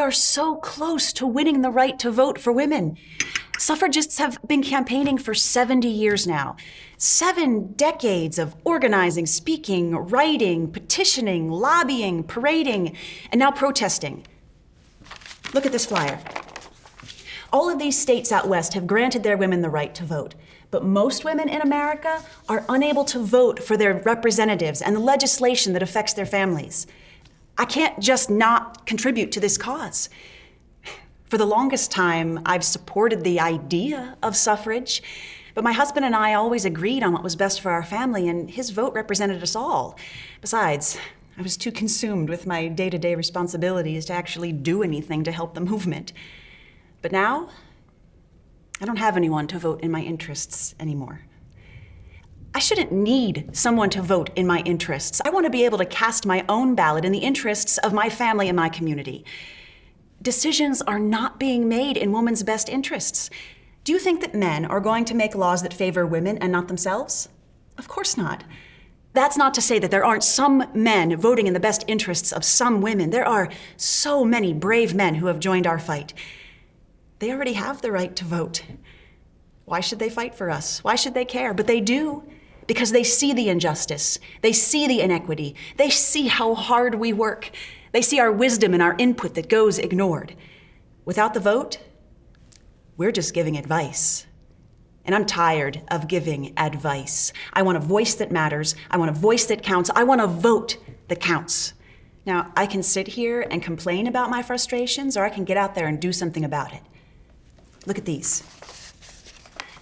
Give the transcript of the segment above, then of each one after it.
are so close to winning the right to vote for women. Suffragists have been campaigning for 70 years now. 7 decades of organizing, speaking, writing, petitioning, lobbying, parading, and now protesting. Look at this flyer. All of these states out west have granted their women the right to vote, but most women in America are unable to vote for their representatives and the legislation that affects their families. I can't just not contribute to this cause. For the longest time, I've supported the idea of suffrage, but my husband and I always agreed on what was best for our family, and his vote represented us all. Besides, I was too consumed with my day-to-day responsibilities to actually do anything to help the movement. But now, I don't have anyone to vote in my interests anymore. I shouldn't need someone to vote in my interests. I want to be able to cast my own ballot in the interests of my family and my community. Decisions are not being made in women's best interests. Do you think that men are going to make laws that favor women and not themselves? Of course not. That's not to say that there aren't some men voting in the best interests of some women. There are so many brave men who have joined our fight. They already have the right to vote. Why should they fight for us? Why should they care? But they do. Because they see the injustice, they see the inequity, they see how hard we work, they see our wisdom and our input that goes ignored. Without the vote, we're just giving advice. And I'm tired of giving advice. I want a voice that matters, I want a voice that counts, I want a vote that counts. Now, I can sit here and complain about my frustrations, or I can get out there and do something about it. Look at these.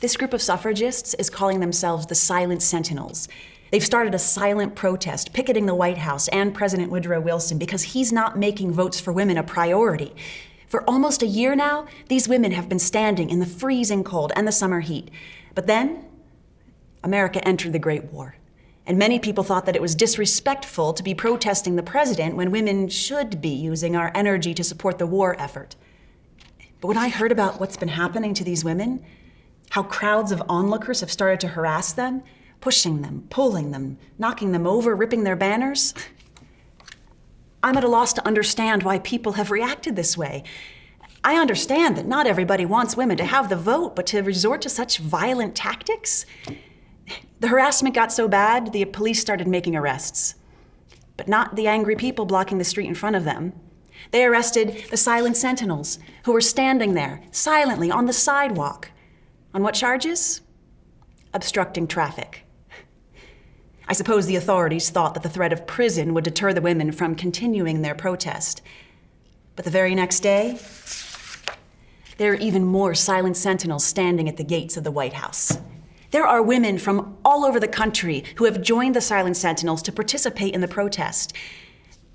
This group of suffragists is calling themselves the Silent Sentinels. They've started a silent protest, picketing the White House and President Woodrow Wilson because he's not making votes for women a priority. For almost a year now, these women have been standing in the freezing cold and the summer heat. But then, America entered the Great War. And many people thought that it was disrespectful to be protesting the president when women should be using our energy to support the war effort. But when I heard about what's been happening to these women, how crowds of onlookers have started to harass them, pushing them, pulling them, knocking them over, ripping their banners. I'm at a loss to understand why people have reacted this way. I understand that not everybody wants women to have the vote, but to resort to such violent tactics? The harassment got so bad, the police started making arrests. But not the angry people blocking the street in front of them. They arrested the Silent Sentinels, who were standing there, silently, on the sidewalk. On what charges? Obstructing traffic. I suppose the authorities thought that the threat of prison would deter the women from continuing their protest. But the very next day, there are even more Silent Sentinels standing at the gates of the White House. There are women from all over the country who have joined the Silent Sentinels to participate in the protest.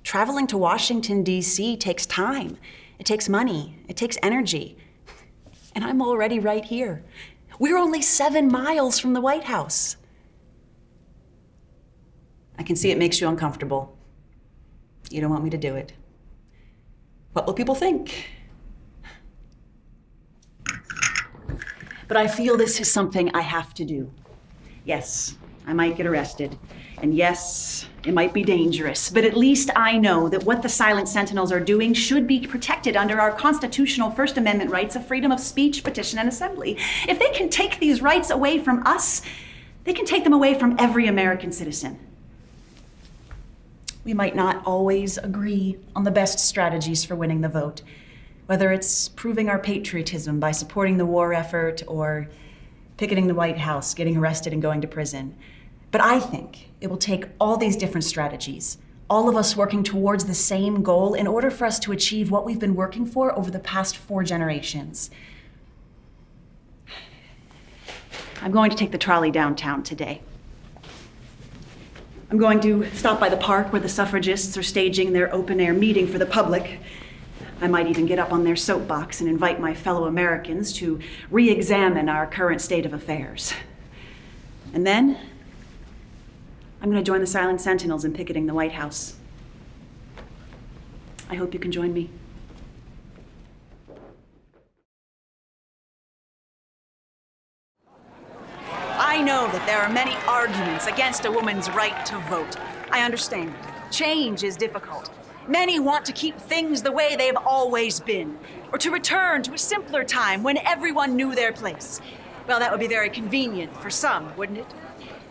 Traveling to Washington, D.C. takes time. It takes money. It takes energy. And I'm already right here. We're only 7 miles from the White House. I can see it makes you uncomfortable. You don't want me to do it. What will people think? But I feel this is something I have to do. Yes, I might get arrested. And yes, it might be dangerous, but at least I know that what the Silent Sentinels are doing should be protected under our constitutional First Amendment rights of freedom of speech, petition, and assembly. If they can take these rights away from us, they can take them away from every American citizen. We might not always agree on the best strategies for winning the vote, whether it's proving our patriotism by supporting the war effort or picketing the White House, getting arrested, and going to prison. But I think it will take all these different strategies, all of us working towards the same goal in order for us to achieve what we've been working for over the past 4 generations. I'm going to take the trolley downtown today. I'm going to stop by the park where the suffragists are staging their open-air meeting for the public. I might even get up on their soapbox and invite my fellow Americans to re-examine our current state of affairs. And then, I'm going to join the Silent Sentinels in picketing the White House. I hope you can join me. I know that there are many arguments against a woman's right to vote. I understand. Change is difficult. Many want to keep things the way they've always been, or to return to a simpler time when everyone knew their place. Well, that would be very convenient for some, wouldn't it?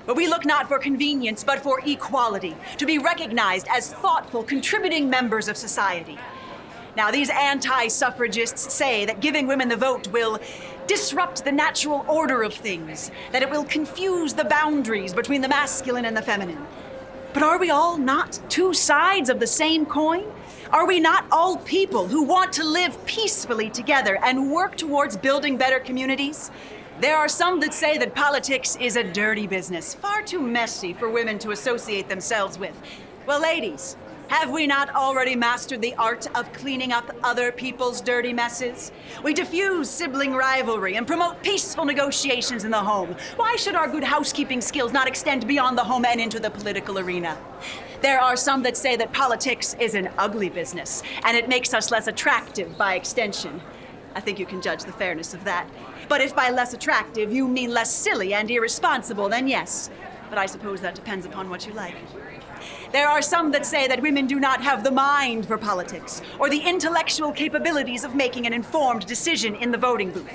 But we look not for convenience, but for equality, to be recognized as thoughtful, contributing members of society. Now, these anti-suffragists say that giving women the vote will disrupt the natural order of things, that it will confuse the boundaries between the masculine and the feminine. But are we all not two sides of the same coin? Are we not all people who want to live peacefully together and work towards building better communities? There are some that say that politics is a dirty business, far too messy for women to associate themselves with. Well, ladies, have we not already mastered the art of cleaning up other people's dirty messes? We diffuse sibling rivalry and promote peaceful negotiations in the home. Why should our good housekeeping skills not extend beyond the home and into the political arena? There are some that say that politics is an ugly business, and it makes us less attractive by extension. I think you can judge the fairness of that. But if by less attractive you mean less silly and irresponsible, then yes. But I suppose that depends upon what you like. There are some that say that women do not have the mind for politics or the intellectual capabilities of making an informed decision in the voting booth.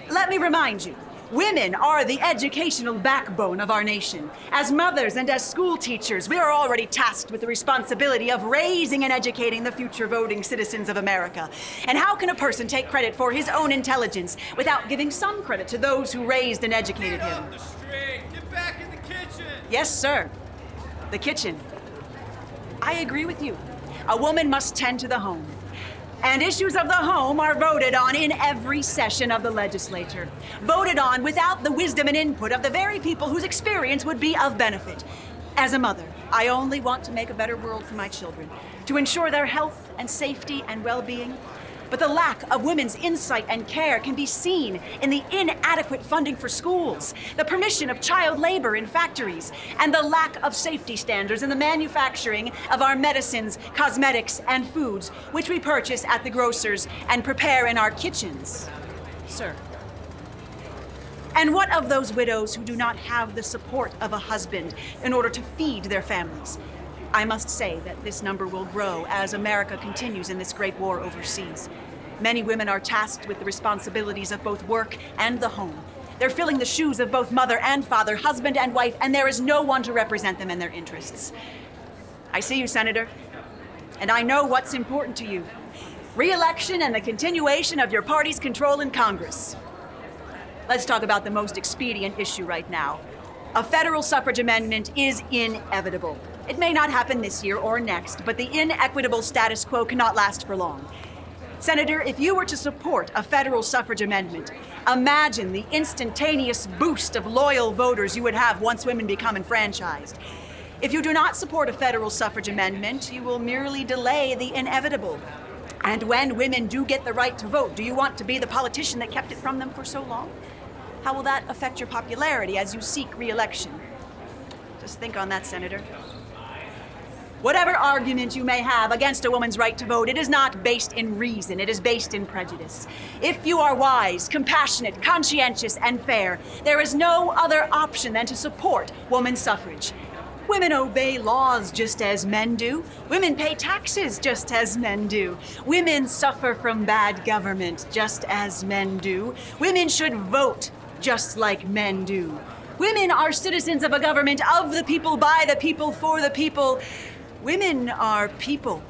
Let me remind you, women are the educational backbone of our nation. As mothers and as school teachers, we are already tasked with the responsibility of raising and educating the future voting citizens of America. And how can a person take credit for his own intelligence without giving some credit to those who raised and educated him? Get up the street! Get back in the kitchen! Yes, sir. The kitchen. I agree with you. A woman must tend to the home. And issues of the home are voted on in every session of the legislature. Voted on without the wisdom and input of the very people whose experience would be of benefit. As a mother, I only want to make a better world for my children, to ensure their health and safety and well-being. But the lack of women's insight and care can be seen in the inadequate funding for schools, the permission of child labor in factories, and the lack of safety standards in the manufacturing of our medicines, cosmetics, and foods, which we purchase at the grocers and prepare in our kitchens, sir. And what of those widows who do not have the support of a husband in order to feed their families? I must say that this number will grow as America continues in this great war overseas. Many women are tasked with the responsibilities of both work and the home. They're filling the shoes of both mother and father, husband and wife, and there is no one to represent them in their interests. I see you, Senator, and I know what's important to you. Re-election and the continuation of your party's control in Congress. Let's talk about the most expedient issue right now. A federal suffrage amendment is inevitable. It may not happen this year or next, but the inequitable status quo cannot last for long. Senator, if you were to support a federal suffrage amendment, imagine the instantaneous boost of loyal voters you would have once women become enfranchised. If you do not support a federal suffrage amendment, you will merely delay the inevitable. And when women do get the right to vote, do you want to be the politician that kept it from them for so long? How will that affect your popularity as you seek re-election? Just think on that, Senator. Whatever argument you may have against a woman's right to vote, it is not based in reason, it is based in prejudice. If you are wise, compassionate, conscientious, and fair, there is no other option than to support women's suffrage. Women obey laws just as men do. Women pay taxes just as men do. Women suffer from bad government just as men do. Women should vote just like men do. Women are citizens of a government of the people, by the people, for the people. Women are people,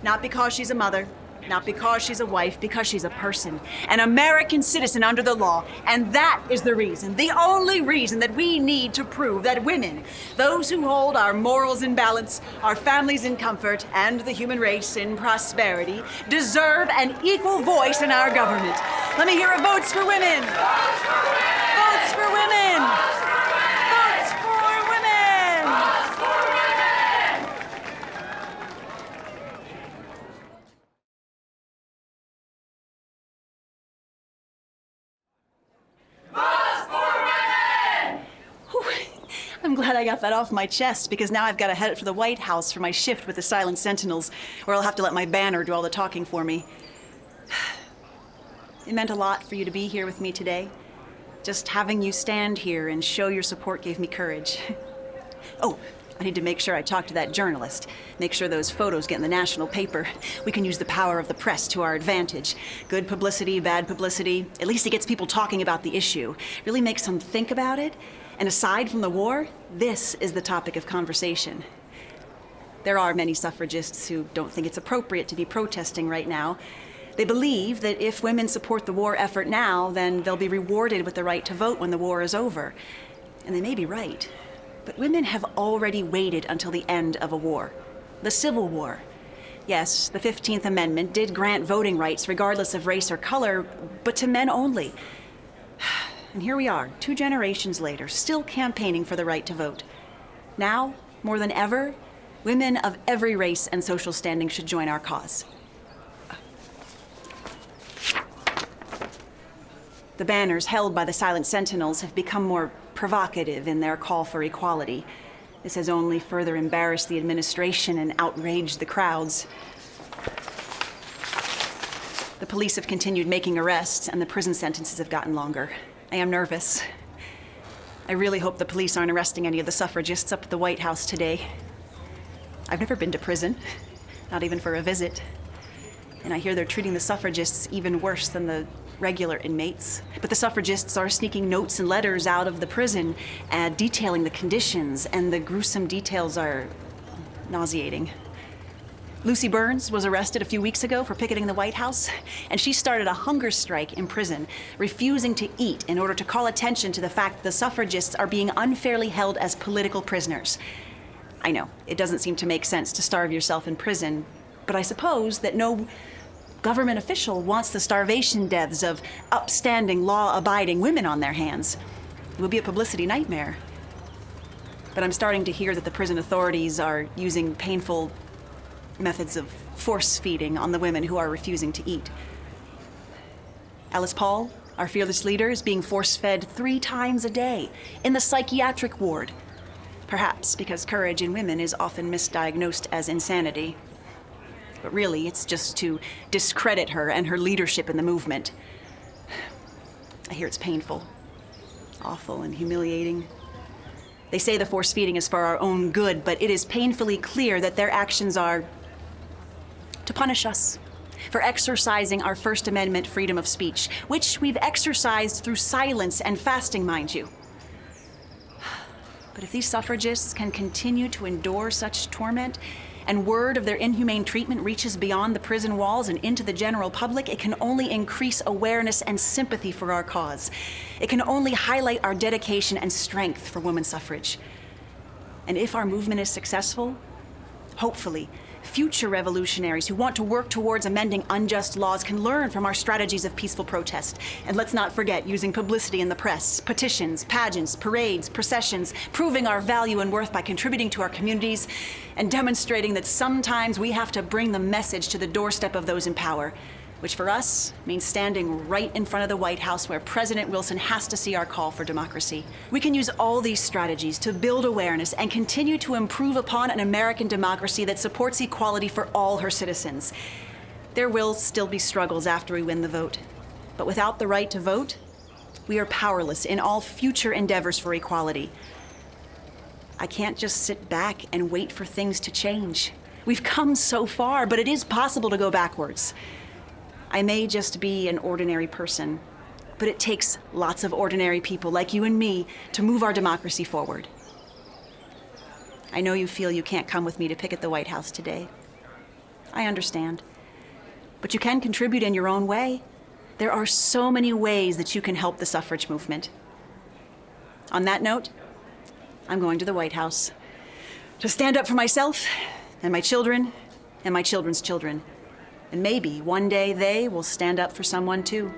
not because she's a mother, not because she's a wife, because she's a person, an American citizen under the law. And that is the reason, the only reason that we need to prove that women, those who hold our morals in balance, our families in comfort, and the human race in prosperity, deserve an equal voice in our government. Let me hear a votes for women. Votes for women. Votes for women. Votes for women. Votes for women. I'm glad I got that off my chest, because now I've got to head for the White House for my shift with the Silent Sentinels, where I'll have to let my banner do all the talking for me. It meant a lot for you to be here with me today. Just having you stand here and show your support gave me courage. Oh, I need to make sure I talk to that journalist, make sure those photos get in the national paper. We can use the power of the press to our advantage. Good publicity, bad publicity. At least it gets people talking about the issue. Really makes them think about it. And aside from the war, this is the topic of conversation. There are many suffragists who don't think it's appropriate to be protesting right now. They believe that if women support the war effort now, then they'll be rewarded with the right to vote when the war is over. And they may be right. But women have already waited until the end of a war. The Civil War. Yes, the 15th Amendment did grant voting rights regardless of race or color, but to men only. And here we are, 2 generations later, still campaigning for the right to vote. Now, more than ever, women of every race and social standing should join our cause. The banners held by the Silent Sentinels have become more provocative in their call for equality. This has only further embarrassed the administration and outraged the crowds. The police have continued making arrests, and the prison sentences have gotten longer. I am nervous. I really hope the police aren't arresting any of the suffragists up at the White House today. I've never been to prison, not even for a visit. And I hear they're treating the suffragists even worse than the regular inmates. But the suffragists are sneaking notes and letters out of the prison, detailing the conditions, and the gruesome details are nauseating. Lucy Burns was arrested a few weeks ago for picketing the White House, and she started a hunger strike in prison, refusing to eat in order to call attention to the fact that the suffragists are being unfairly held as political prisoners. I know, it doesn't seem to make sense to starve yourself in prison, but I suppose that no government official wants the starvation deaths of upstanding, law-abiding women on their hands. It would be a publicity nightmare. But I'm starting to hear that the prison authorities are using painful methods of force feeding on the women who are refusing to eat. Alice Paul, our fearless leader, is being force-fed 3 times a day in the psychiatric ward. Perhaps because courage in women is often misdiagnosed as insanity. But really, it's just to discredit her and her leadership in the movement. I hear it's painful, awful, and humiliating. They say the force feeding is for our own good, but it is painfully clear that their actions are to punish us for exercising our First Amendment freedom of speech, which we've exercised through silence and fasting, mind you. But if these suffragists can continue to endure such torment, and word of their inhumane treatment reaches beyond the prison walls and into the general public, it can only increase awareness and sympathy for our cause. It can only highlight our dedication and strength for women's suffrage. And if our movement is successful, hopefully, future revolutionaries who want to work towards amending unjust laws can learn from our strategies of peaceful protest. And let's not forget using publicity in the press, petitions, pageants, parades, processions, proving our value and worth by contributing to our communities, and demonstrating that sometimes we have to bring the message to the doorstep of those in power, which for us means standing right in front of the White House where President Wilson has to see our call for democracy. We can use all these strategies to build awareness and continue to improve upon an American democracy that supports equality for all her citizens. There will still be struggles after we win the vote, but without the right to vote, we are powerless in all future endeavors for equality. I can't just sit back and wait for things to change. We've come so far, but it is possible to go backwards. I may just be an ordinary person, but it takes lots of ordinary people like you and me to move our democracy forward. I know you feel you can't come with me to picket the White House today. I understand. But you can contribute in your own way. There are so many ways that you can help the suffrage movement. On that note, I'm going to the White House to stand up for myself and my children and my children's children. And maybe one day they will stand up for someone too.